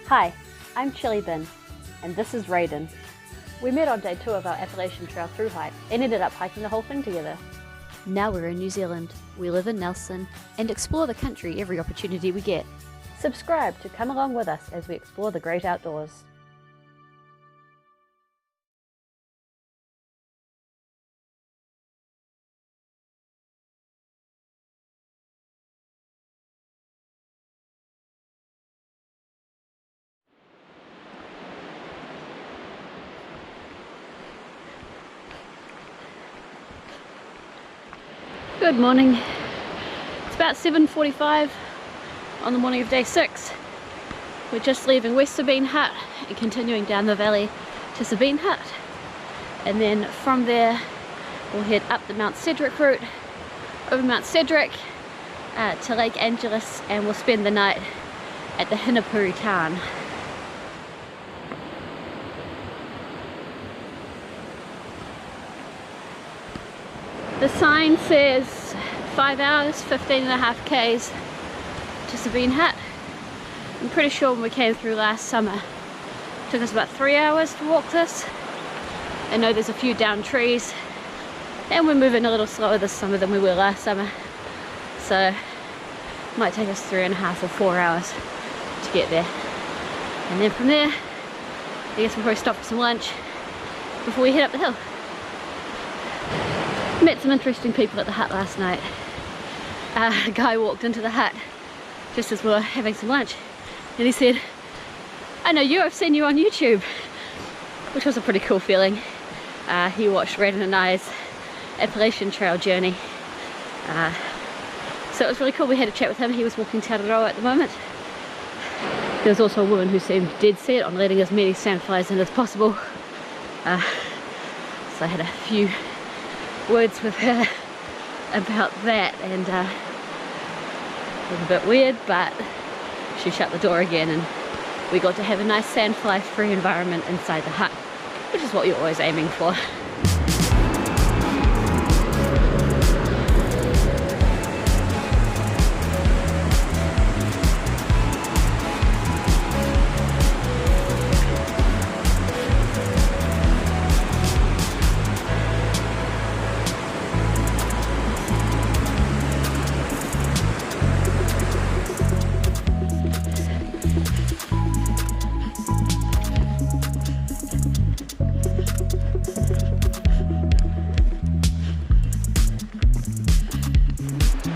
Hi, I'm Chili Bin, and this is Raiden. We met on day 2 of our Appalachian Trail through hike and ended up hiking the whole thing together. Now we're in New Zealand. We live in Nelson and explore the country every opportunity we get. Subscribe to come along with us as we explore the great outdoors. Good morning. It's about 7:45 on the morning of day 6. We're just leaving West Sabine Hut and continuing down the valley to Sabine Hut. And then from there we'll head up the Mount Cedric route, over Mount Cedric to Lake Angeles, and we'll spend the night at the Hinapuri town. The sign says 5 hours, 15.5 k's to Sabine Hut. I'm pretty sure when we came through last summer, it took us about 3 hours to walk this. I know there's a few down trees, and we're moving a little slower this summer than we were last summer. So it might take us 3.5 or 4 hours to get there. And then from there, I guess we'll probably stop for some lunch before we head up the hill. Met some interesting people at the hut last night. A guy walked into the hut just as we were having some lunch, and he said, "I know you, I've seen you on YouTube," which was a pretty cool feeling. He watched Raiden and I's Appalachian Trail journey. So it was really cool. We had a chat with him. He was walking to Araroa at the moment. There was also a woman who seemed dead set on letting as many sandflies in as possible. So I had a few words with her about that, and it was a bit weird, but she shut the door again and we got to have a nice sandfly free environment inside the hut, which is what you're always aiming for.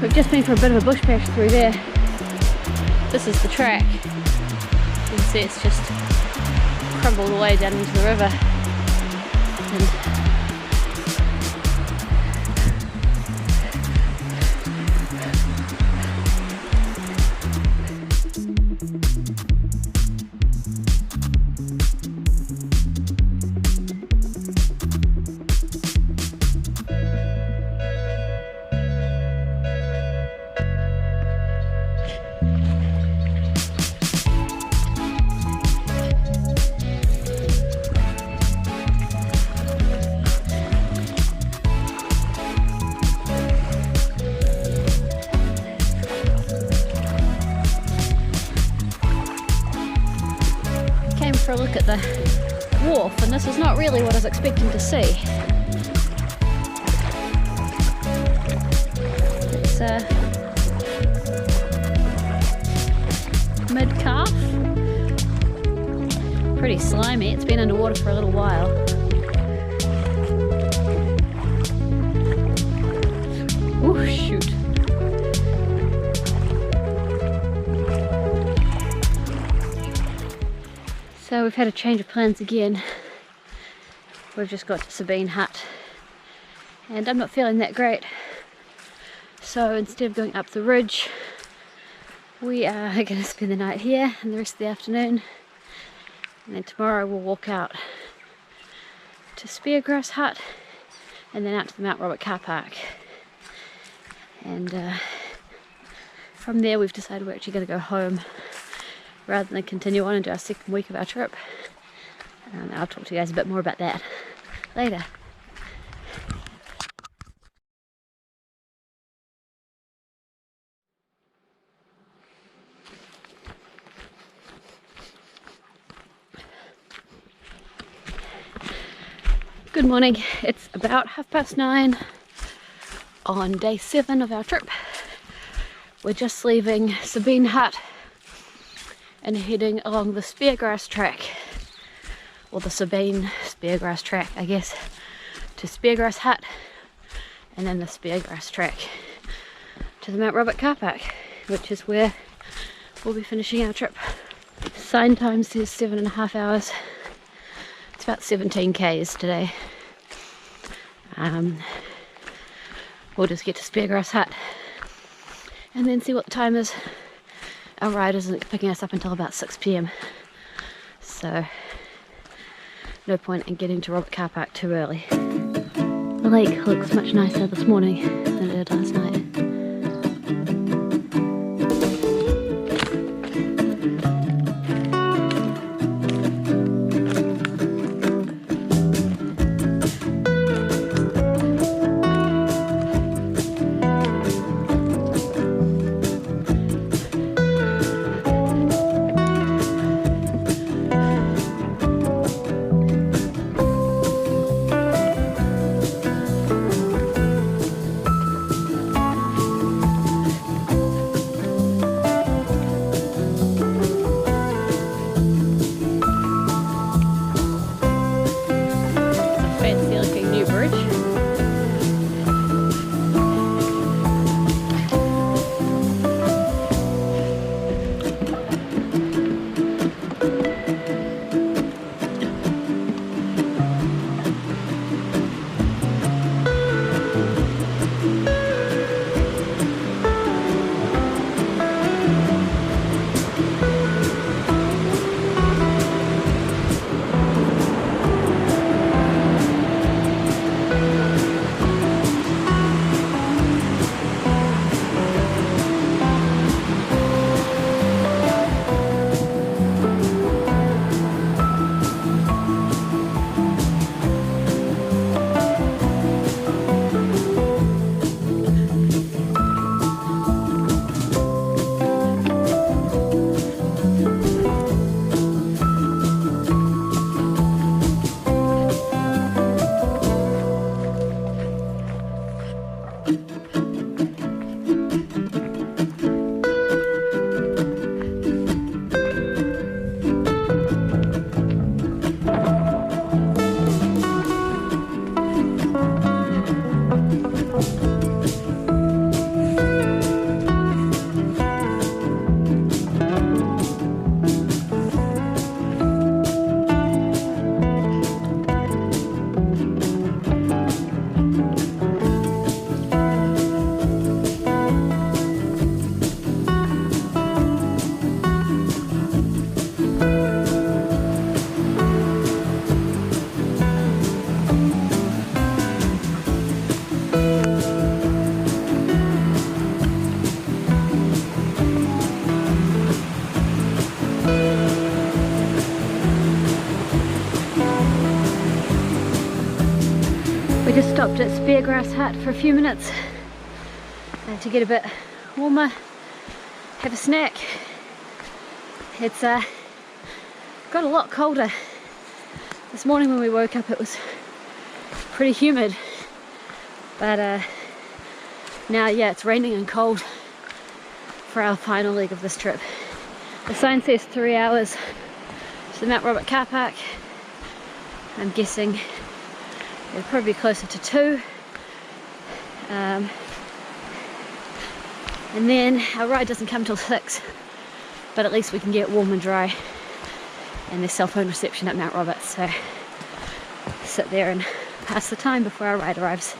We've just been for a bit of a bush patch through there. This is the track. You can see it's just crumbled away down into the river. For a look at the wharf, and this is not really what I was expecting to see. It's mid-calf. Pretty slimy. It's been underwater for a little while. Oh shoot. So we've had a change of plans again. We've just got to Sabine Hut and I'm not feeling that great. So instead of going up the ridge, we are going to spend the night here and the rest of the afternoon. And then tomorrow we'll walk out to Speargrass Hut and then out to the Mt Robert Carpark. And from there we've decided we're actually going to go home rather than continue on into our second week of our trip. And I'll talk to you guys a bit more about that later. Good morning, it's about 9:30 on day 7 of our trip. We're just leaving Sabine Hut and heading along the Speargrass track, or the Sabine Speargrass track I guess, to Speargrass Hut and then the Speargrass track to the Mt Robert Carpark, which is where we'll be finishing our trip. Sign time says 7.5 hours. It's about 17 k's today. We'll just get to Speargrass Hut and then see what the time is. Our ride isn't picking us up until about 6 p.m. so no point in getting to Robert Carpark too early. The lake looks much nicer this morning than it did last night. We just stopped at Speargrass Hut for a few minutes to get a bit warmer, have a snack. It's got a lot colder. This morning when we woke up it was pretty humid, but now yeah, it's raining and cold for our final leg of this trip. The sign says 3 hours to the Mt Robert Carpark. I'm guessing it'll probably be closer to 2. And then our ride doesn't come till 6, but at least we can get warm and dry, and there's cell phone reception at Mt Robert, so sit there and pass the time before our ride arrives.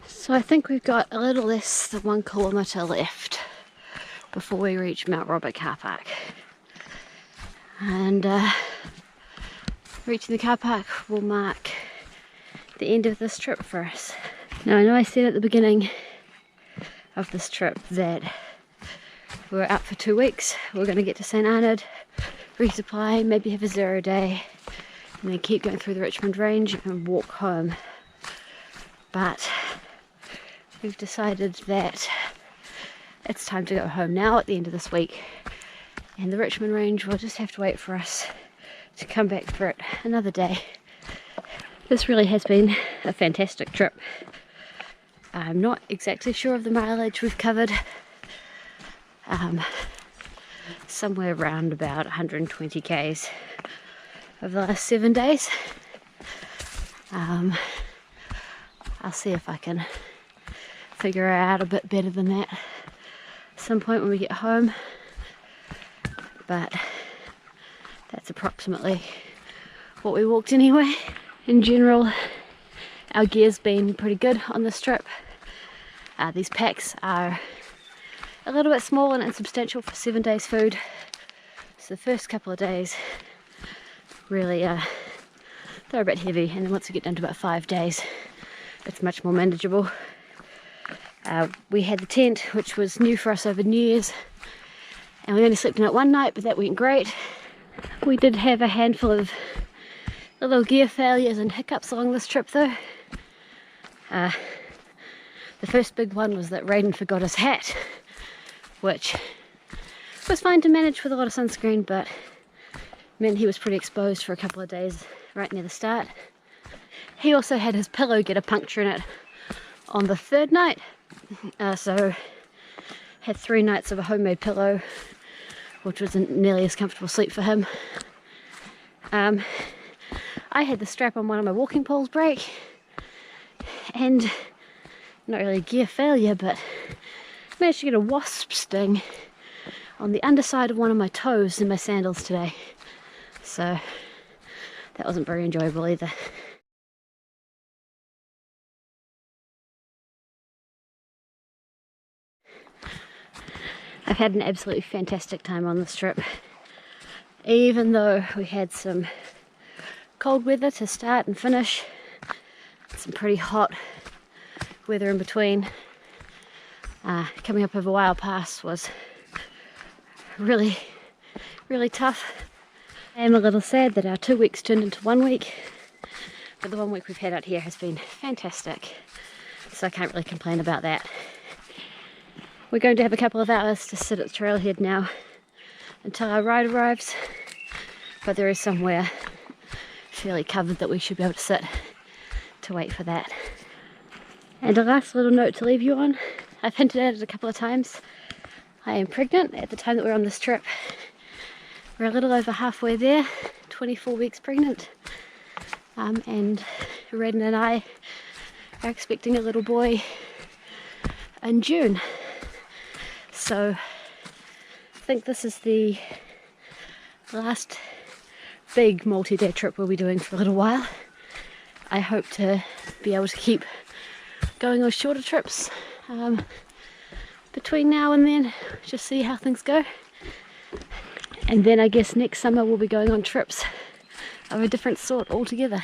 So I think we've got a little less than 1 kilometre left before we reach Mt Robert Carpark. And reaching the car park will mark the end of this trip for us. Now I know I said at the beginning of this trip that we were out for 2 weeks. We're going to get to St Arnaud, resupply, maybe have a 0 day, and then keep going through the Richmond Range and walk home. But we've decided that it's time to go home now at the end of this week, and the Richmond Range will just have to wait for us to come back for it another day. This really has been a fantastic trip. I'm not exactly sure of the mileage we've covered. Somewhere around about 120 k's over the last 7 days. I'll see if I can figure out a bit better than that at some point when we get home, but that's approximately what we walked anyway. In general, our gear's been pretty good on this trip. These packs are a little bit small and insubstantial for 7 days food, so the first couple of days really they're a bit heavy, and then once we get down to about 5 days it's much more manageable. We had the tent, which was new for us over New Year's, and we only slept in it one night, but that went great. We did have a handful of little gear failures and hiccups along this trip though. The first big one was that Raiden forgot his hat, which was fine to manage with a lot of sunscreen, but meant he was pretty exposed for a couple of days right near the start. He also had his pillow get a puncture in it on the third night, so had 3 nights of a homemade pillow, which wasn't nearly as comfortable sleep for him. I had the strap on one of my walking poles break, and not really a gear failure, but managed to get a wasp sting on the underside of one of my toes in my sandals today, so that wasn't very enjoyable either. I've had an absolutely fantastic time on this trip, even though we had some cold weather to start and finish, some pretty hot weather in between. Coming up over Wild Pass was really tough. I am a little sad that our 2 weeks turned into 1 week, but the 1 week we've had out here has been fantastic, so I can't really complain about that. We're going to have a couple of hours to sit at the trailhead now until our ride arrives, but there is somewhere fairly covered that we should be able to sit to wait for that. And a last little note to leave you on. I've hinted at it a couple of times. I am pregnant at the time that we're on this trip. We're a little over halfway there, 24 weeks pregnant, and Redden and I are expecting a little boy in June. So I think this is the last big multi-day trip we'll be doing for a little while. I hope to be able to keep going on shorter trips between now and then, just see how things go. And then I guess next summer we'll be going on trips of a different sort altogether.